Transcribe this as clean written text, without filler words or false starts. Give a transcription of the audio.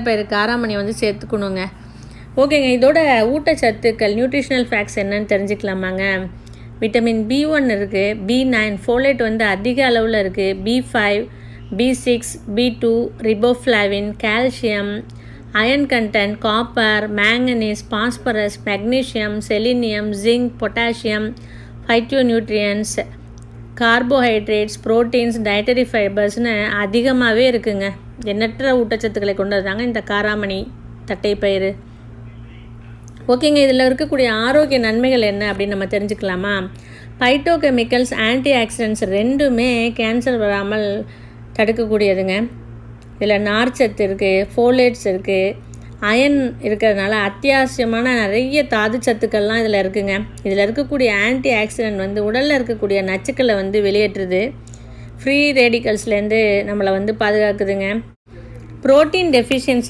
பேர் காராமணி வந்து சேர்த்துக்கணுங்க. ஓகேங்க, இதோட ஊட்டச்சத்துக்கள் நியூட்ரிஷனல் ஃபேக்ட்ஸ் என்னன்னு தெரிஞ்சுக்கலாமாங்க. விட்டமின் B1 இருக்குது, B9 ஃபோலேட் வந்து அதிக அளவில் இருக்குது, B5 B6 B2 riboflavin, calcium, iron content, copper, manganese, phosphorus, magnesium, selenium, zinc, potassium, phytonutrients, carbohydrates, proteins, dietary ஃபைபர்ஸ்னு அதிகமாகவே இருக்குங்க. எண்ணற்ற ஊட்டச்சத்துக்களை கொண்டது தாங்க இந்த காராமணி தட்டைப்பயிறு. ஓகேங்க, இதில் இருக்கக்கூடிய ஆரோக்கிய நன்மைகள் என்ன அப்படின்னு நம்ம தெரிஞ்சுக்கலாமா. பைட்டோகெமிக்கல்ஸ், ஆன்டி ஆக்சிடென்ட்ஸ் ரெண்டுமே கேன்சர் வராமல் தடுக்கக்கூடியதுங்க. இதில் நார்ச்சத்து இருக்குது, ஃபோலேட்ஸ் இருக்குது, அயன் இருக்கிறதுனால அத்தியாவசியமான நிறைய தாது சத்துக்கள்லாம் இதில் இருக்குங்க. இதில் இருக்கக்கூடிய ஆன்டி ஆக்சிடென்ட் வந்து உடலில் இருக்கக்கூடிய நச்சுக்களை வந்து வெளியேற்றுது, ஃப்ரீ ரேடிக்கல்ஸ்லேருந்து நம்மளை வந்து பாதுகாக்குதுங்க. Protein deficiency